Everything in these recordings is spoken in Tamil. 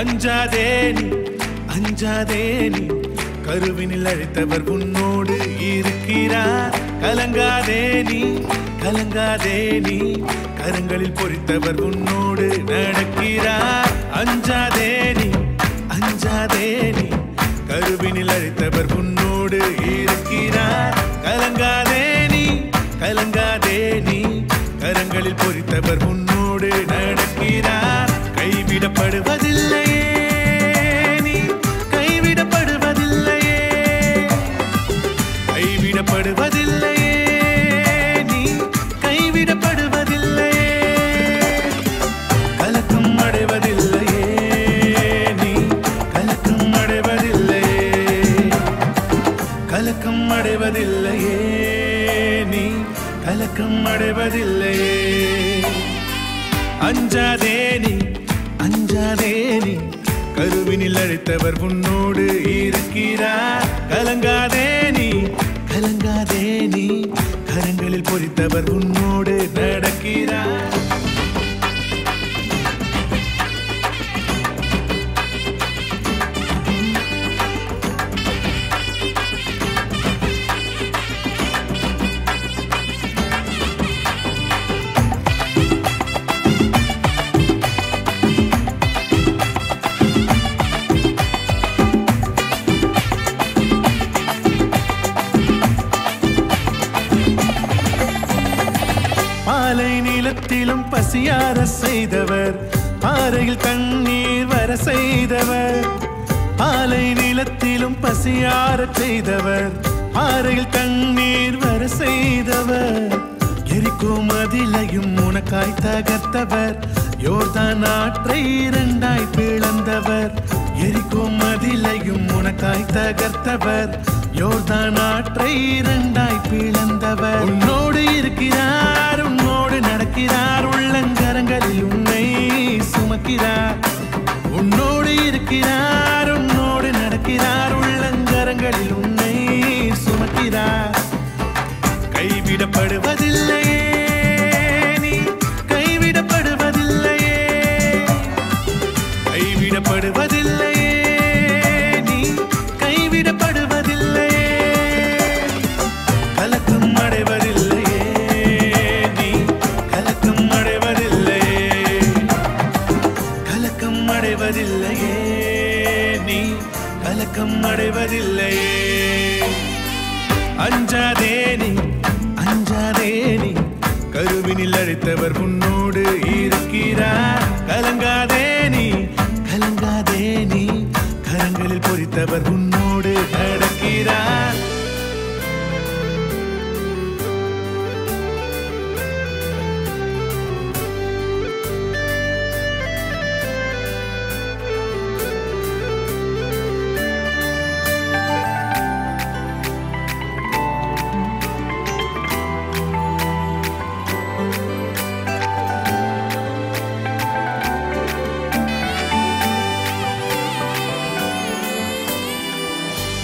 அஞ்சாதே நீ அஞ்சாதே நீ கருவினில் அழைத்தவர் உன்னோடு இருக்கிறார். கலங்காதே நீ கலங்காதே நீ கரங்களில் பொறித்தவர் உன்னோடு நடக்கிறார். அஞ்சாதே நீ அஞ்சாதே நீ கருவினில் அழைத்தவர் உன்னோடு இருக்கிறார். கலங்காதே நீ கலங்காதே நீ கரங்களில் பொறித்தவர் உன்னோடு நடக்கிறார். கைவிடப்படுவதில்லையே நீ கைவிடப்படுவதில்லையே கைவிடப்படுவதில்லையே நீ கைவிடப்படுவதில்லையே கலக்கம் அடைவதில்லையே நீ கலக்கம் அடைவதில்லையே கலக்கம் அடைவதில்லையே நீ கலக்கம் அடைவதில்லையே. அஞ்சாதே நீ அஞ்சாதே நீ கருவினில் அழைத்தவர் உன்னோடு இருக்கிறார். கலங்காதே நீ கலங்காதே நீ கரங்களில் பொறித்தவர் உன்னோடு நடக்கிறார். பாலை நிலத்திலும் பசியார செய்தவர், பாறையில் தண்ணீர் வர செய்தவர். பாலை நிலத்திலும் பசியார செய்தவர், பாறையில் தண்ணீர் வர செய்தவர். எரிகோ மதிலையும் உனக்காய் தகர்த்தவர், யோர்தான் ஆற்றை இரண்டாய் பிளந்தவர். எரிகோ மதிலையும் உனக்காய் தகர்த்தவர், யோர்தான் ஆற்றை இரண்டாய் பிளந்தவர். உன்னோடு இருக்கிறார், உன்னோடு நடக்கிறார், உள்ளங்கரங்களில் உன்னை சுமக்கிறார். உன்னோடு இருக்கிறார், உன்னோடு நடக்கிறார், உள்ளங்கரங்களில் உன்னை சுமக்கிறார். கைவிடப்படுவதில்லையே நீ கைவிடப்படுவதில்லையே கைவிடப்படுவதில்லையே நீ கைவிடப்படுவதில்லையே கலக்கம் அடைவதில்லையே நீ கலக்கம் அடைவதில்லையே கலக்கம் அடைவதில்லையே நீ கலக்கம் அடைவதில்லையே. அஞ்சாதே நீ அஞ்சாதே நீ கருவினில் அழைத்தவர் உன்னோடு இருக்கிறார். கலங்காதே நீ கலங்காதே நீ கரங்களில் பொறித்தவர் உன்னோடு நடக்கிறார்.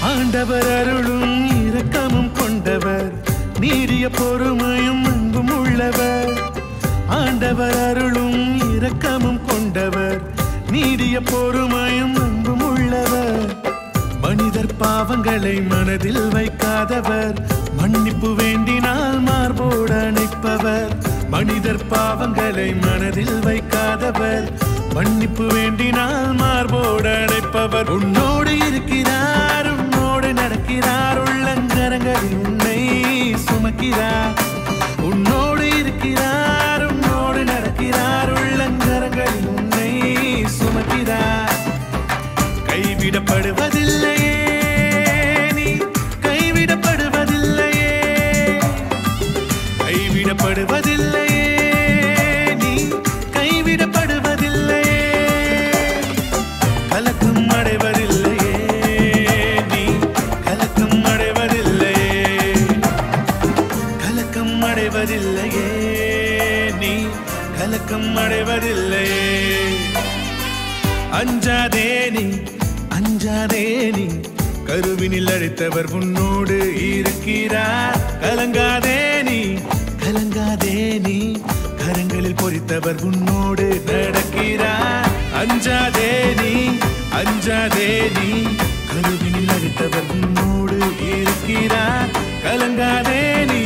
ஆண்டவர் அருளும் இரக்கமும் கொண்டவர், நீடிய பொறுமையும் அன்பும் உள்ளவர். ஆண்டவர் அருளும் இரக்கமும் கொண்டவர், நீடிய பொறுமையும் அன்பும் உள்ளவர். மனிதர் பாவங்களை மனதில் வைக்காதவர், மன்னிப்பு வேண்டினால் மார்போடு அணைப்பவர். மனிதர் பாவங்களை மனதில் வைக்காதவர், மன்னிப்பு வேண்டினால் மார்போடு அணைப்பவர். உன்னோடு இருக்கிறார், உன்னோடு நடக்கிறார், உள்ளங்கரங்களில் உன்னை சுமக்கிறார். உன்னோடு இருக்கிறார், உன்னோடு நடக்கிறார், உள்ளங்கரங்களில் உன்னை சுமக்கிறார். கைவிடப்படுவதில்லையே நீ கைவிடப்படுவதில்லையே கைவிடப்படுவதில்லையே நீ கைவிடப்படுவதில்லையே கலக்கம் அடைவதில்லையே நீ கலக்கம் அடைவதில்லையே கலக்கம் அடைவதில்லையே நீ கலக்கம் அடைவதில்லையே. அஞ்சாதே நீ அஞ்சாதே நீ கருவினில் அழைத்தவர் உன்னோடு இருக்கிறார். கலங்காதே நீ கலங்காதே நீ கரங்களில் பொறித்தவர் உன்னோடு நடக்கிறார். அஞ்சாதே நீ அஞ்சாதே நீ கருவினில் அழைத்தவர் உன்னோடு இருக்கிறார் கலங்காதே நீ